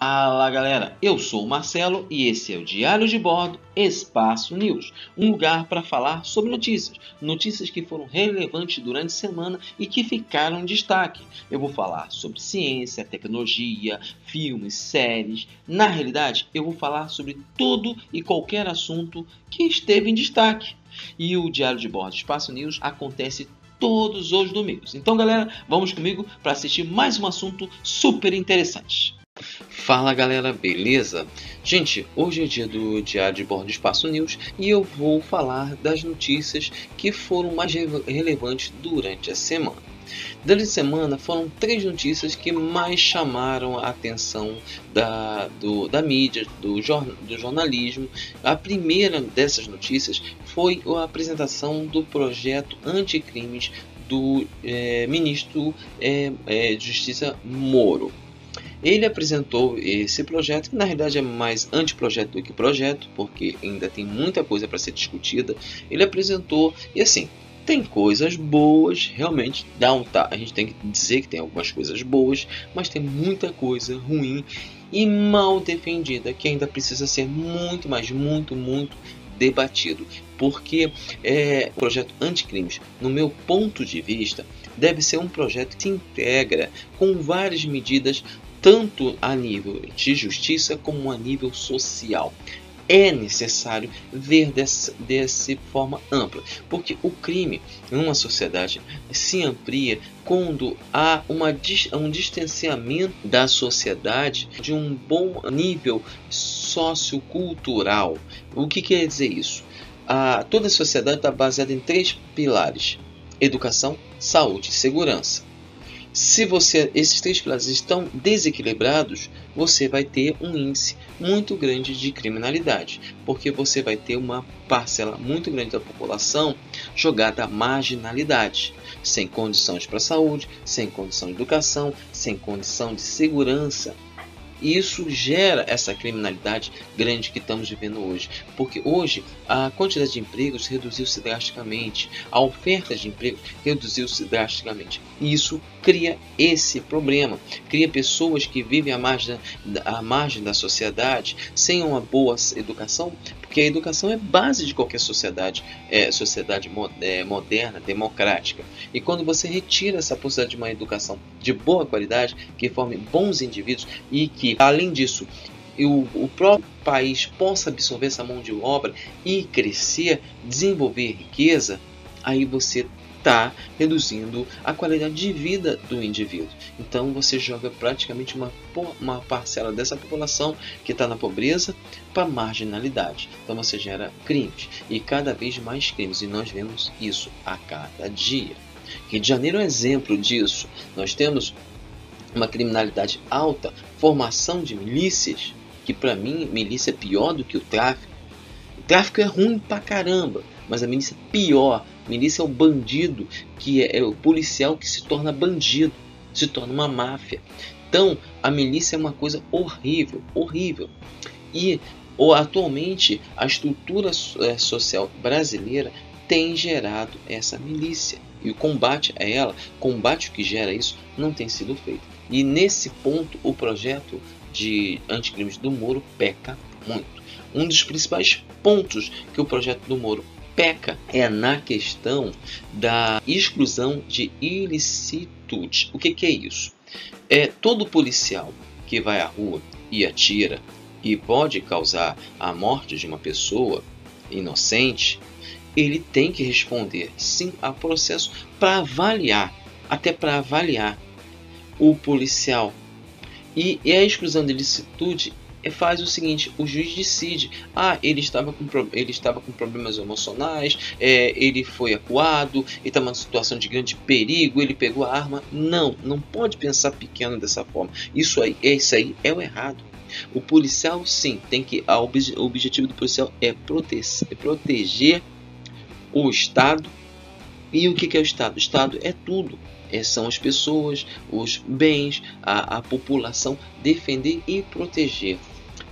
Fala galera, eu sou o Marcelo e esse é o Diário de Bordo Espaço News, um lugar para falar sobre notícias que foram relevantes durante a semana e que ficaram em destaque. Eu vou falar sobre ciência, tecnologia, filmes, séries. Na realidade, eu vou falar sobre todo e qualquer assunto que esteve em destaque. E o Diário de Bordo Espaço News acontece todos os domingos. Então galera, vamos comigo para assistir mais um assunto super interessante. Fala galera, beleza? Gente, hoje é dia do Diário de Bordo Espaço News e eu vou falar das notícias que foram mais relevantes durante a semana. Durante a semana foram 3 notícias que mais chamaram a atenção da mídia, do jornalismo. A primeira dessas notícias foi a apresentação do projeto anticrimes do ministro de Justiça Moro. Ele apresentou esse projeto, que na realidade é mais anteprojeto do que projeto, porque ainda tem muita coisa para ser discutida. Ele apresentou e assim, tem coisas boas, realmente a gente tem que dizer que tem algumas coisas boas, mas tem muita coisa ruim e mal defendida, que ainda precisa ser muito debatido. Porque o projeto anticrimes, no meu ponto de vista, deve ser um projeto que se integra com várias medidas tanto a nível de justiça como a nível social. É necessário ver dessa forma ampla, porque o crime em uma sociedade se amplia quando há um distanciamento da sociedade de um bom nível sociocultural. O que quer dizer isso? Toda a sociedade está baseada em 3 pilares: educação, saúde e segurança. Se esses 3 pilares estão desequilibrados, você vai ter um índice muito grande de criminalidade, porque você vai ter uma parcela muito grande da população jogada à marginalidade, sem condições para a saúde, sem condição de educação, sem condição de segurança. E isso gera essa criminalidade grande que estamos vivendo hoje. Porque hoje a quantidade de empregos reduziu-se drasticamente. A oferta de emprego reduziu-se drasticamente. E isso cria esse problema. Cria pessoas que vivem à margem da sociedade sem uma boa educação. Porque a educação é base de qualquer sociedade, moderna, democrática. E quando você retira essa possibilidade de uma educação de boa qualidade, que forme bons indivíduos e que, além disso, o próprio país possa absorver essa mão de obra e crescer, desenvolver riqueza, aí você está reduzindo a qualidade de vida do indivíduo. Então você joga praticamente uma parcela dessa população que está na pobreza para a marginalidade. Então você gera crimes e cada vez mais crimes, e nós vemos isso a cada dia. Rio de Janeiro é um exemplo disso. Nós temos uma criminalidade alta, formação de milícias, que para mim milícia é pior do que o tráfico. O tráfico é ruim pra caramba, mas a milícia é pior. A milícia é o bandido, que é o policial que se torna bandido, se torna uma máfia. Então a milícia é uma coisa horrível, horrível. E atualmente a estrutura social brasileira tem gerado essa milícia. E o combate a ela, combate o que gera isso, não tem sido feito. E nesse ponto o projeto de anticrimes do Moro peca muito. Um dos principais pontos que o projeto do Moro peca é na questão da exclusão de ilicitude. O que é isso? Todo policial que vai à rua e atira e pode causar a morte de uma pessoa inocente, ele tem que responder sim a processo para avaliar, até para avaliar o policial. E a exclusão de ilicitude faz o seguinte: o juiz decide, ele estava com problemas emocionais, ele foi acuado, ele está numa situação de grande perigo, ele pegou a arma. Não pode pensar pequeno dessa forma. Isso aí é o errado. O policial sim o objetivo do policial é proteger o Estado. E o que é o Estado? O Estado é tudo. São as pessoas, os bens, a população, defender e proteger.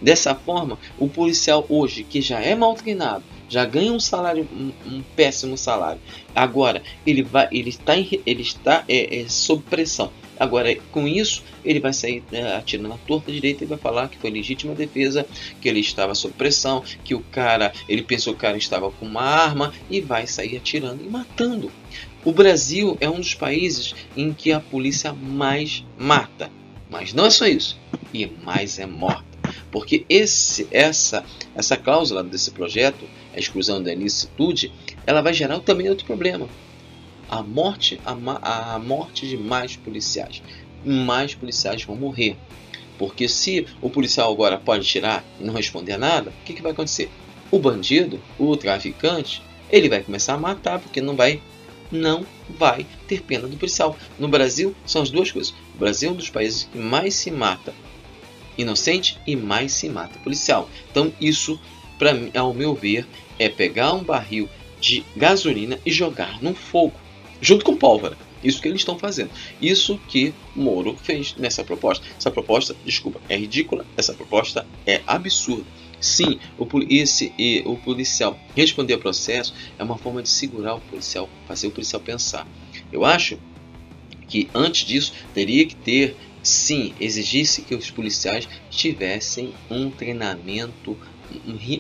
Dessa forma, o policial hoje, que já é mal treinado, já ganha um salário, um péssimo salário, agora ele está sob pressão Agora, com isso, ele vai sair atirando na torta direita e vai falar que foi legítima defesa, que ele estava sob pressão, que ele pensou que o cara estava com uma arma e vai sair atirando e matando. O Brasil é um dos países em que a polícia mais mata, mas não é só isso, e mais é morta. Porque essa cláusula desse projeto, a exclusão da ilicitude, ela vai gerar também outro problema. A morte de mais policiais. Mais policiais vão morrer. Porque se o policial agora pode tirar e não responder a nada, o que vai acontecer? O bandido, o traficante, ele vai começar a matar, porque não vai ter pena do policial. No Brasil, são as duas coisas. O Brasil é um dos países que mais se mata inocente e mais se mata policial. Então isso, para mim, ao meu ver, é pegar um barril de gasolina e jogar no fogo, junto com pólvora. Isso que eles estão fazendo. Isso que Moro fez nessa proposta. Essa proposta, desculpa, é ridícula. Essa proposta é absurda. Sim, o policial responder a processo é uma forma de segurar o policial, fazer o policial pensar. Eu acho que antes disso teria que ter, sim, exigisse que os policiais tivessem um treinamento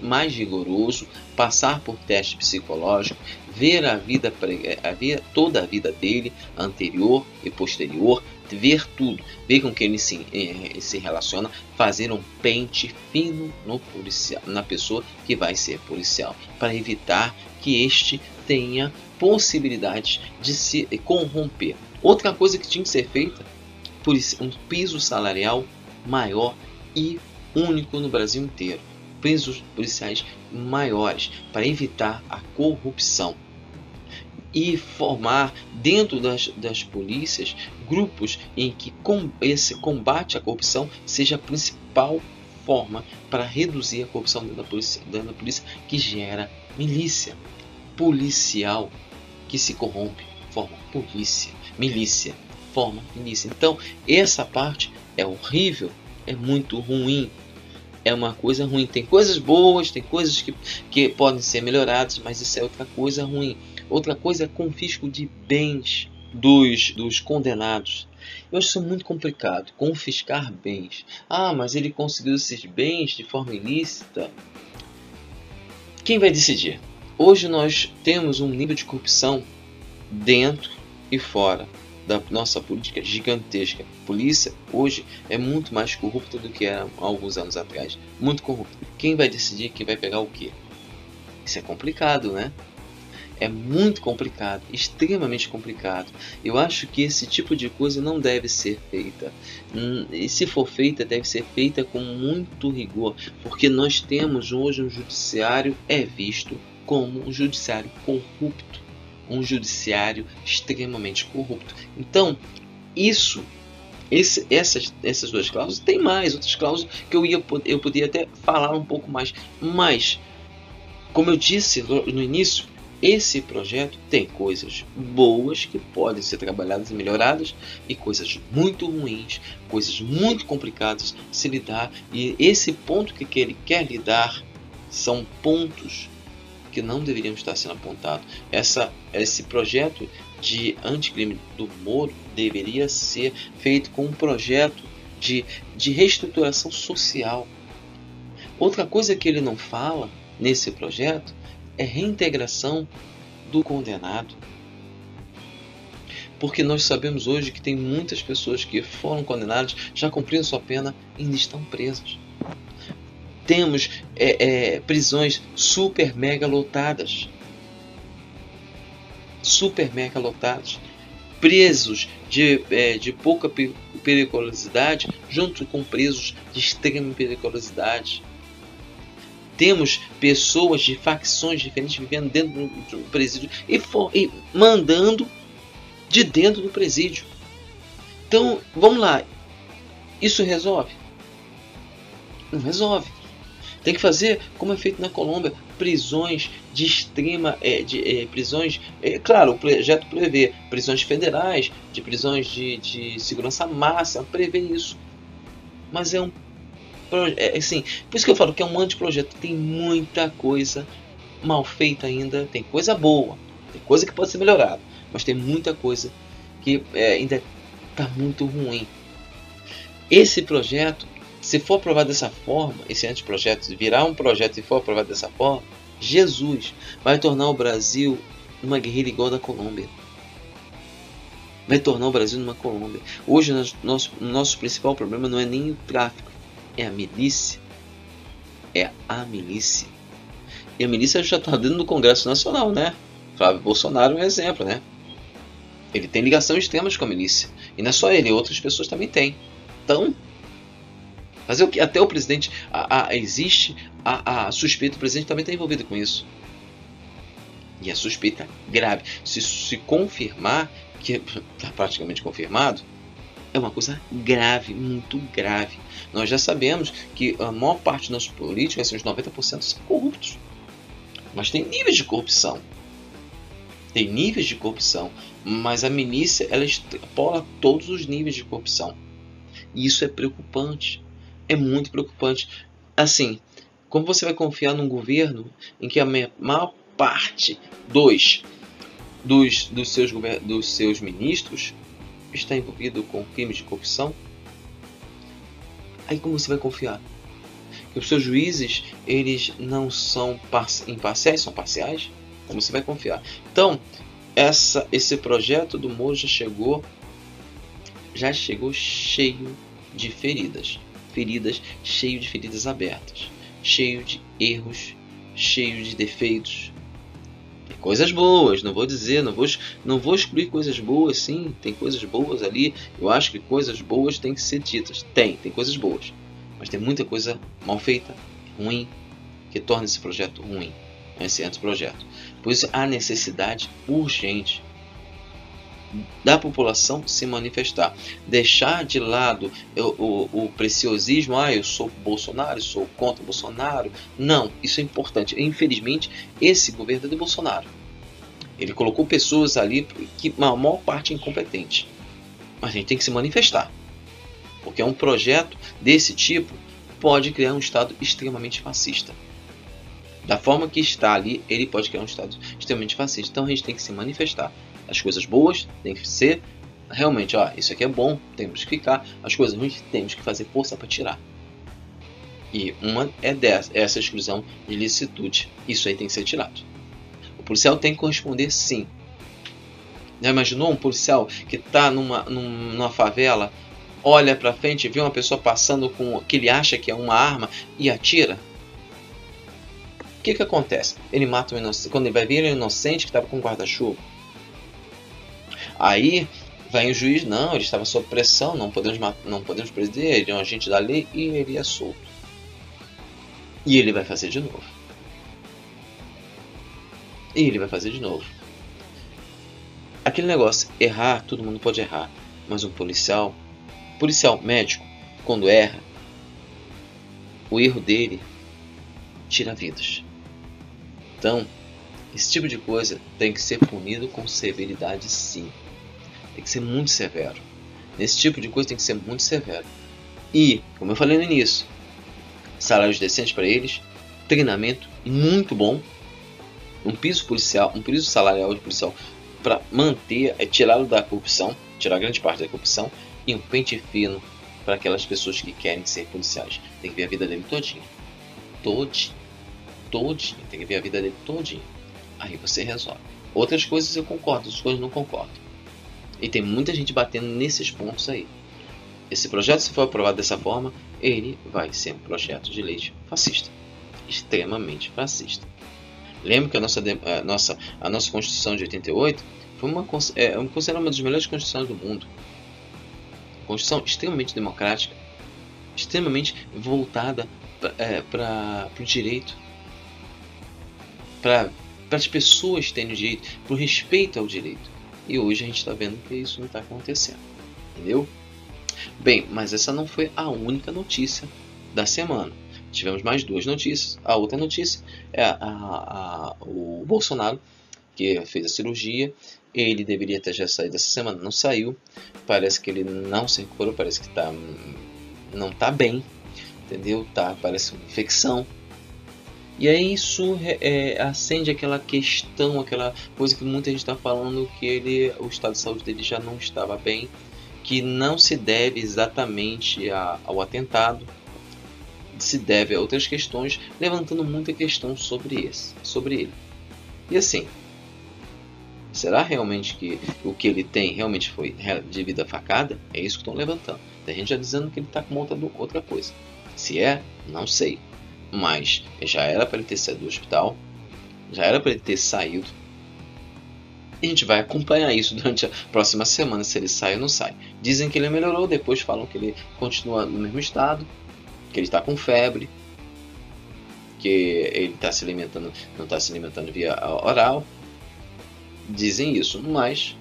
mais rigoroso, passar por teste psicológico, ver toda a vida dele, anterior e posterior, ver tudo, ver com quem ele se relaciona, fazer um pente fino no policial, na pessoa que vai ser policial, para evitar que este tenha possibilidades de se corromper. Outra coisa que tinha que ser feita, um piso salarial maior e único no Brasil inteiro. Pisos policiais maiores para evitar a corrupção. E formar dentro das polícias grupos em que esse combate à corrupção seja a principal forma para reduzir a corrupção dentro da polícia, que gera milícia. Policial que se corrompe forma milícia forma milícia. Então essa parte é horrível, é muito ruim. É uma coisa ruim. Tem coisas boas, tem coisas que podem ser melhoradas, mas isso é outra coisa ruim. Outra coisa é confisco de bens dos condenados. Eu acho isso muito complicado, confiscar bens. Ah, mas ele conseguiu esses bens de forma ilícita. Quem vai decidir? Hoje nós temos um nível de corrupção dentro e fora da nossa política gigantesca. A polícia hoje é muito mais corrupta do que era há alguns anos atrás. Muito corrupta. Quem vai decidir que vai pegar o quê? Isso é complicado, né? É muito complicado, extremamente complicado. Eu acho que esse tipo de coisa não deve ser feita. E se for feita, deve ser feita com muito rigor, porque nós temos hoje um judiciário visto como um judiciário corrupto, um judiciário extremamente corrupto. Então, essas duas cláusulas, tem mais outras cláusulas que eu poderia até falar um pouco mais, mas, como eu disse no início, esse projeto tem coisas boas que podem ser trabalhadas e melhoradas, e coisas muito ruins, coisas muito complicadas de se lidar, e esse ponto que ele quer lidar são pontos que não deveriam estar sendo apontados. Esse projeto de anticrime do Moro deveria ser feito com um projeto de reestruturação social. Outra coisa que ele não fala nesse projeto é reintegração do condenado. Porque nós sabemos hoje que tem muitas pessoas que foram condenadas, já cumpriram sua pena e ainda estão presas. Temos prisões super mega lotadas. Presos de pouca periculosidade junto com presos de extrema periculosidade. Temos pessoas de facções diferentes vivendo dentro do presídio e mandando de dentro do presídio. Então, vamos lá. Isso resolve? Não resolve. Tem que fazer como é feito na Colômbia, prisões de extrema, prisões, claro, o projeto prevê prisões federais, de prisões de segurança máxima, prevê isso. Mas assim, por isso que eu falo que é um anteprojeto, tem muita coisa mal feita ainda, tem coisa boa, tem coisa que pode ser melhorada, mas tem muita coisa que ainda Está muito ruim. Esse projeto, se for aprovado dessa forma, esse anteprojeto virar um projeto e for aprovado dessa forma, Jesus vai tornar o Brasil uma guerrilha igual da Colômbia. Vai tornar o Brasil numa Colômbia. Hoje, nosso principal problema não é nem o tráfico, é a milícia. É a milícia. E a milícia já está dentro do Congresso Nacional, né? Flávio Bolsonaro é um exemplo, né? Ele tem ligação extremas com a milícia. E não é só ele, outras pessoas também têm. Então, fazer o que? Até o presidente, existe a suspeita, o presidente também está envolvido com isso. E a suspeita grave. Se confirmar, que está praticamente confirmado, é uma coisa grave, muito grave. Nós já sabemos que a maior parte dos nossos políticos, assim, uns 90%, são corruptos. Mas tem níveis de corrupção. Tem níveis de corrupção. Mas a milícia, ela extrapola todos os níveis de corrupção. E isso é preocupante. É muito preocupante. Assim, como você vai confiar num governo em que a maior parte dos seus ministros está envolvido com crimes de corrupção? Aí como você vai confiar? Que os seus juízes, eles não são imparciais, são parciais? Como você vai confiar? Então, esse projeto do Moro já chegou cheio de feridas. Cheio de feridas abertas. Cheio de erros, cheio de defeitos. Tem coisas boas, não vou dizer, não vou excluir coisas boas, sim, tem coisas boas ali. Eu acho que coisas boas têm que ser ditas. Tem coisas boas. Mas tem muita coisa mal feita, ruim, que torna esse projeto ruim, esse anteprojeto. Por isso há necessidade urgente da população se manifestar. Deixar de lado o preciosismo, eu sou Bolsonaro, eu sou contra Bolsonaro. Não, isso é importante. Infelizmente, esse governo é de Bolsonaro. Ele colocou pessoas ali que a maior parte é incompetente. Mas a gente tem que se manifestar. Porque um projeto desse tipo pode criar um Estado extremamente fascista. Da forma que está ali, ele pode criar um Estado extremamente fascista. Então a gente tem que se manifestar. As coisas boas tem que ser realmente, isso aqui é bom, temos que ficar. As coisas ruins temos que fazer força para tirar. E uma é essa exclusão de licitude. Isso aí tem que ser tirado. O policial tem que corresponder, sim. Já imaginou um policial que está numa favela, olha para frente e vê uma pessoa passando com o que ele acha que é uma arma e atira? O que acontece? Ele mata o inocente. Quando ele vai ver, ele é inocente que estava com guarda-chuva. Aí vai o juiz, não, ele estava sob pressão, não podemos prender, ele é um agente da lei, e ele é solto. E ele vai fazer de novo. Aquele negócio, errar, todo mundo pode errar. Mas um policial médico, quando erra, o erro dele tira vidas. Então, esse tipo de coisa tem que ser punido com severidade, sim. Tem que ser muito severo. Nesse tipo de coisa tem que ser muito severo. E, como eu falei no início, salários decentes para eles, treinamento muito bom, um piso salarial de policial para manter, tirá-lo da corrupção, tirar grande parte da corrupção, e um pente fino para aquelas pessoas que querem ser policiais. Tem que ver a vida dele todinha. Tem que ver a vida dele todinha. Aí você resolve. Outras coisas eu concordo, outras coisas não concordo. E tem muita gente batendo nesses pontos aí. Esse projeto, se for aprovado dessa forma, ele vai ser um projeto de lei fascista. Extremamente fascista. Lembro que a nossa Constituição de 88 foi considerada uma das melhores constituições do mundo. Constituição extremamente democrática, extremamente voltada para o direito, para as pessoas terem direito, para o respeito ao direito. E hoje a gente está vendo que isso não está acontecendo. Entendeu? Bem, mas essa não foi a única notícia da semana. Tivemos mais duas notícias. A outra notícia é o Bolsonaro, que fez a cirurgia. Ele deveria ter já saído essa semana, não saiu. Parece que ele não se recuperou, parece que não está bem. Entendeu? Parece uma infecção. E aí isso acende aquela questão, aquela coisa que muita gente está falando, que o estado de saúde dele já não estava bem. que não se deve exatamente ao atentado, se deve a outras questões, levantando muita questão sobre ele. E assim, será realmente que o que ele tem realmente foi devido à facada? É isso que estão levantando. Tem gente já dizendo que ele está com outra coisa. Se é, não sei. Mas já era para ele ter saído do hospital, já era para ele ter saído. E a gente vai acompanhar isso durante a próxima semana, se ele sai ou não sai. Dizem que ele melhorou, depois falam que ele continua no mesmo estado, que ele está com febre, que ele está se alimentando, não está se alimentando via oral. Dizem isso, mas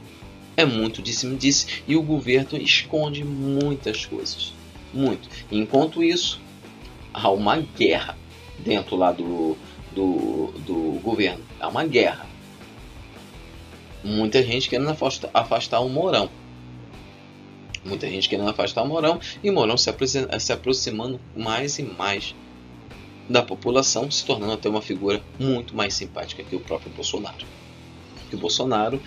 é muito disse-me-disse, e o governo esconde muitas coisas. Muito. Enquanto isso, há uma guerra dentro lá do governo. Há uma guerra. Muita gente querendo afastar o Mourão. Muita gente querendo afastar o Mourão, e o Mourão se aproximando mais e mais da população, se tornando até uma figura muito mais simpática que o próprio Bolsonaro. Porque o Bolsonaro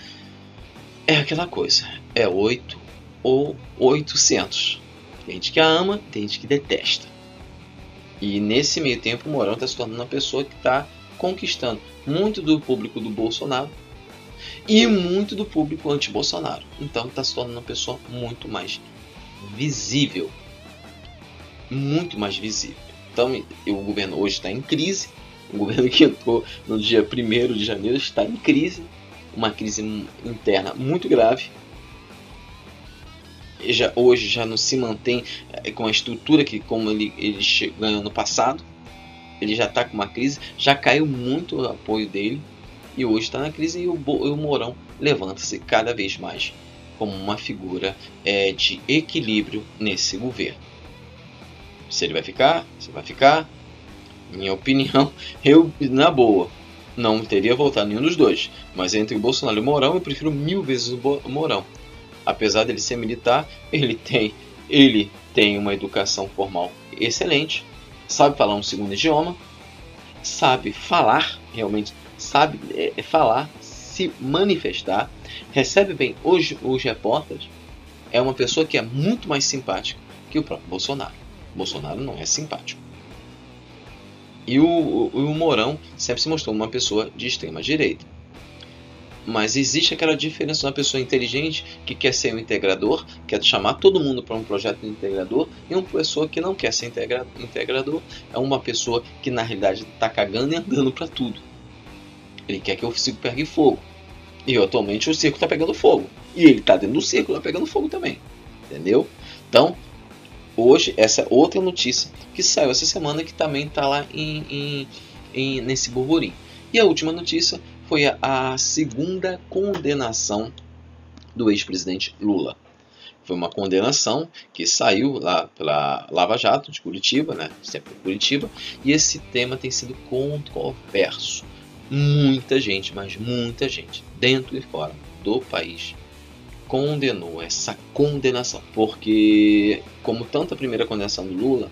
é aquela coisa, é 8 ou 800. Tem gente que a ama, tem gente que detesta. E nesse meio tempo o Mourão está se tornando uma pessoa que está conquistando muito do público do Bolsonaro e muito do público anti-Bolsonaro. Então está se tornando uma pessoa muito mais visível. Muito mais visível. Então o governo hoje está em crise. O governo que entrou no dia 1º de janeiro está em crise. Uma crise interna muito grave. Hoje já não se mantém com a estrutura que como ele ganhou no passado. Ele já está com uma crise. Já caiu muito o apoio dele. E hoje está na crise, e o Mourão levanta-se cada vez mais como uma figura de equilíbrio nesse governo. Se ele vai ficar, minha opinião, eu, na boa, não teria votado nenhum dos dois. Mas entre o Bolsonaro e o Mourão, eu prefiro 1000 vezes o Mourão. Apesar dele ser militar, ele tem uma educação formal excelente, sabe falar um segundo idioma, sabe falar realmente, sabe falar, se manifestar, recebe bem os repórteres, é uma pessoa que é muito mais simpática que o próprio Bolsonaro. Bolsonaro não é simpático. E o Mourão sempre se mostrou uma pessoa de extrema direita. Mas existe aquela diferença de uma pessoa inteligente que quer ser um integrador, quer chamar todo mundo para um projeto de integrador, e uma pessoa que não quer ser integrador, é uma pessoa que na realidade está cagando e andando para tudo. Ele quer que o circo pegue fogo. E atualmente o circo está pegando fogo. E ele está dentro do circo, está pegando fogo também. Entendeu? Então, hoje, essa é outra notícia que saiu essa semana, que também está lá nesse burburinho. E a última notícia foi a segunda condenação do ex-presidente Lula. Foi uma condenação que saiu lá pela Lava Jato de Curitiba, né? Sempre Curitiba, e esse tema tem sido controverso. Muita gente, mas muita gente, dentro e fora do país, condenou essa condenação. Porque, como tanto a primeira condenação do Lula,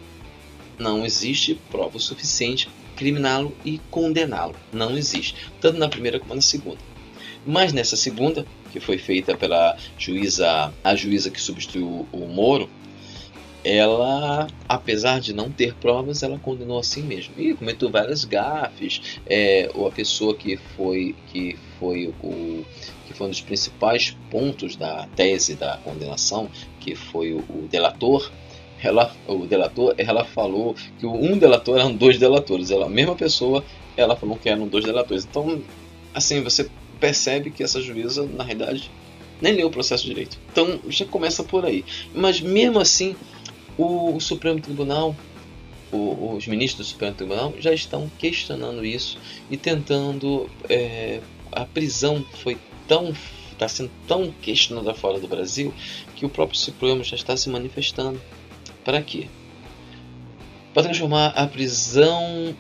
não existe prova suficiente para criminá-lo e condená-lo. Não existe. Tanto na primeira como na segunda. Mas nessa segunda, que foi feita pela a juíza que substituiu o Moro, ela, apesar de não ter provas, ela condenou assim mesmo. E cometeu várias gafes. A pessoa que foi um dos principais pontos da tese da condenação, que foi o delator, ela falou que um delator eram 2 delatores. A mesma pessoa, ela falou que eram 2 delatores. Então, assim, você percebe que essa juíza, na realidade, nem leu o processo direito. Então, já começa por aí. Mas, mesmo assim, o Supremo Tribunal, os ministros do Supremo Tribunal já estão questionando isso e tentando... a prisão está sendo tão questionada fora do Brasil que o próprio Supremo já está se manifestando. Para quê? Para transformar a prisão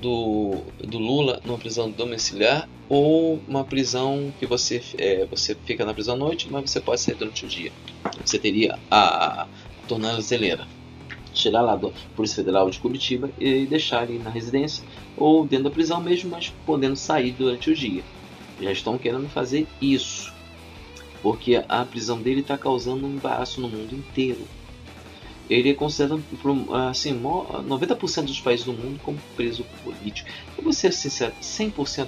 do Lula numa prisão domiciliar, ou uma prisão que você fica na prisão à noite, mas você pode sair durante o dia. Você teria a tornozeleira. Tirar lá da Polícia Federal de Curitiba e deixar ele na residência ou dentro da prisão mesmo, mas podendo sair durante o dia. Já estão querendo fazer isso. porque a prisão dele está causando um embaraço no mundo inteiro. Ele é considerado, assim, 90% dos países do mundo como preso político. Eu vou ser sincero, 100%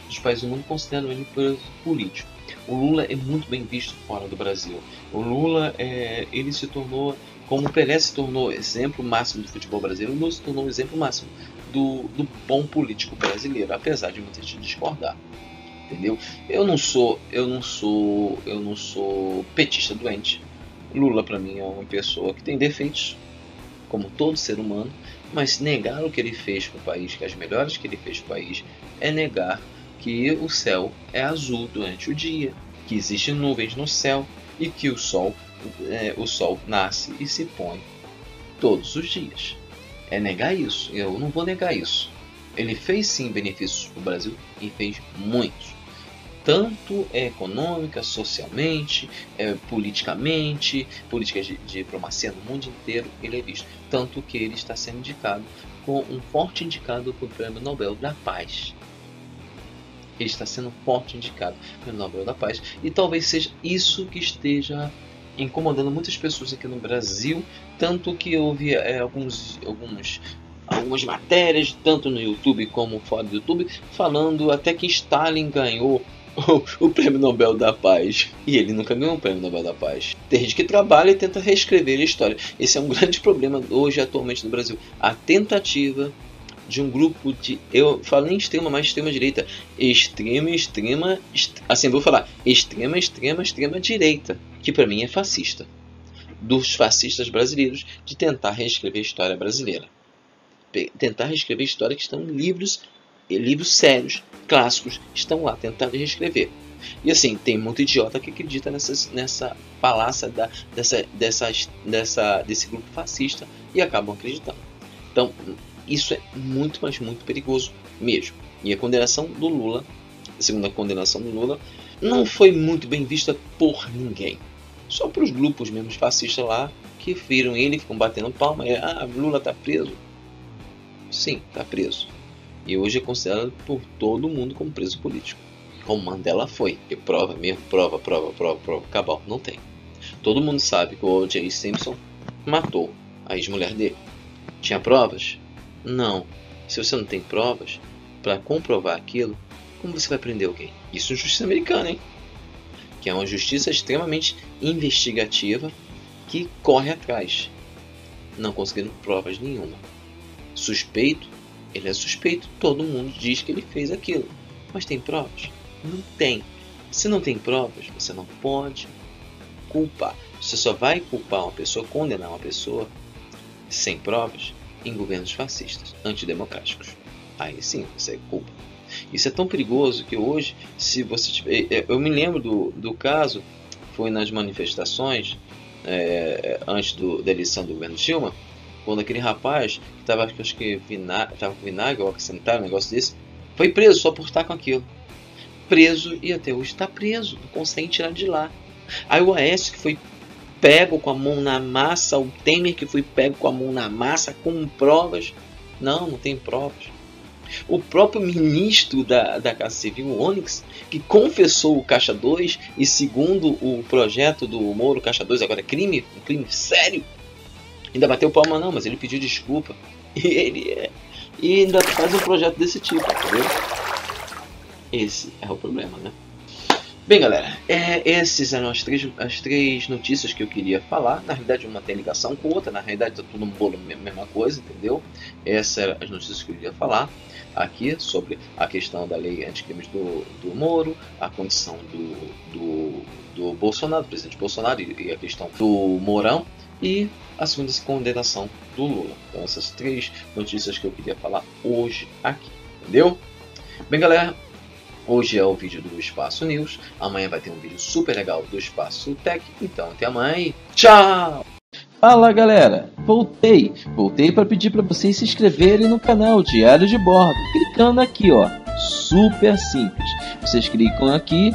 dos países do mundo consideram ele preso político. O Lula é muito bem visto fora do Brasil. O Lula, ele se tornou, como o Pelé se tornou exemplo máximo do futebol brasileiro, o Lula se tornou o exemplo máximo do bom político brasileiro, apesar de muita gente discordar. Entendeu? Eu não sou petista doente. Lula para mim é uma pessoa que tem defeitos, como todo ser humano, mas negar o que ele fez para o país, que as melhores que ele fez para o país, é negar que o céu é azul durante o dia, que existem nuvens no céu e que o sol nasce e se põe todos os dias. É negar isso. Eu não vou negar isso. Ele fez sim benefícios para o Brasil e fez muitos. Tanto econômica, socialmente, politicamente, políticas de diplomacia no mundo inteiro, ele é visto. Tanto que ele está sendo indicado, com um forte indicado para o Prêmio Nobel da Paz. Ele está sendo forte indicado para o Nobel da Paz. E talvez seja isso que esteja incomodando muitas pessoas aqui no Brasil. Tanto que eu vi algumas matérias, tanto no YouTube como fora do YouTube, falando até que Stalin ganhou o Prêmio Nobel da Paz. E ele nunca ganhou o Prêmio Nobel da Paz. Tem gente que trabalha e tenta reescrever a história. Esse é um grande problema hoje, atualmente, no Brasil. A tentativa de um grupo de... Eu falo nem extrema, mas extrema direita. Assim, vou falar. Extrema direita. Que pra mim é fascista. Dos fascistas brasileiros, de tentar reescrever a história brasileira. Tentar reescrever a história que estão em livros sérios, clássicos, estão lá tentando reescrever. E assim, tem muito idiota que acredita nessa falácia desse grupo fascista e acabam acreditando. Então, isso é muito, mas muito perigoso mesmo. E a condenação do Lula, a segunda condenação do Lula, não foi muito bem vista por ninguém. Só para os grupos mesmo fascistas lá, que viram ele, ficam batendo palma, Lula está preso. Sim, está preso. E hoje é considerado por todo mundo como preso político. Como Mandela foi. E prova mesmo, prova, acabou. Não tem. Todo mundo sabe que o O.J. Simpson matou a ex-mulher dele. Tinha provas? Não. Se você não tem provas para comprovar aquilo, como você vai prender alguém? Isso é justiça americana, hein? Que é uma justiça extremamente investigativa que corre atrás, não conseguindo provas nenhuma. Suspeito, ele é suspeito, todo mundo diz que ele fez aquilo, mas tem provas? Não tem. Se não tem provas, você não pode culpar. Você só vai culpar uma pessoa, condenar uma pessoa sem provas em governos fascistas, antidemocráticos. Aí sim você culpa. Isso é tão perigoso que hoje, se você tiver... Eu me lembro do caso, foi nas manifestações antes da eleição do governo Dilma, quando aquele rapaz que estava, acho que com vinagre ou acrescentar um negócio desse, foi preso só por estar com aquilo. Preso e até hoje está preso, não consegue tirar de lá. Aí o Aécio que foi pego com a mão na massa, o Temer que foi pego com a mão na massa, com provas. Não tem provas. O próprio ministro da Casa Civil, o Onyx, que confessou o Caixa 2 e segundo o projeto do Moro, Caixa 2 agora é crime, um crime sério, ainda bateu palma não, mas ele pediu desculpa. E ainda faz um projeto desse tipo, entendeu? Esse é o problema, né? Bem, galera, essas eram as três notícias que eu queria falar. Na realidade, uma tem ligação com outra. Na realidade, tá tudo um bolo, mesma coisa, entendeu? Essas eram as notícias que eu queria falar aqui sobre a questão da lei anticrimes do Moro, a condição do Bolsonaro, do presidente Bolsonaro, e a questão do Mourão e a segunda condenação do Lula. Então, essas três notícias que eu queria falar hoje aqui, entendeu? Bem, galera, hoje é o vídeo do Espaço News. Amanhã vai ter um vídeo super legal do Espaço Tech. Então até amanhã e tchau! Fala galera, voltei para pedir para vocês se inscreverem no canal Diário de Bordo, clicando aqui ó, super simples. Vocês clicam aqui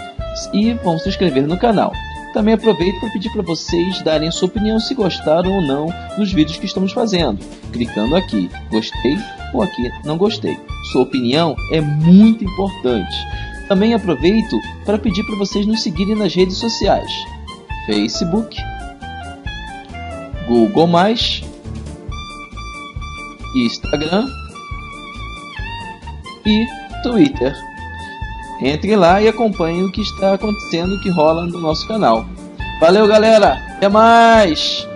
e vão se inscrever no canal. Também aproveito para pedir para vocês darem sua opinião se gostaram ou não dos vídeos que estamos fazendo, clicando aqui, gostei ou aqui, não gostei. Sua opinião é muito importante. Também aproveito para pedir para vocês nos seguirem nas redes sociais: Facebook, Google+, Instagram e Twitter. Entre lá e acompanhem o que está acontecendo, o que rola no nosso canal. Valeu, galera! Até mais!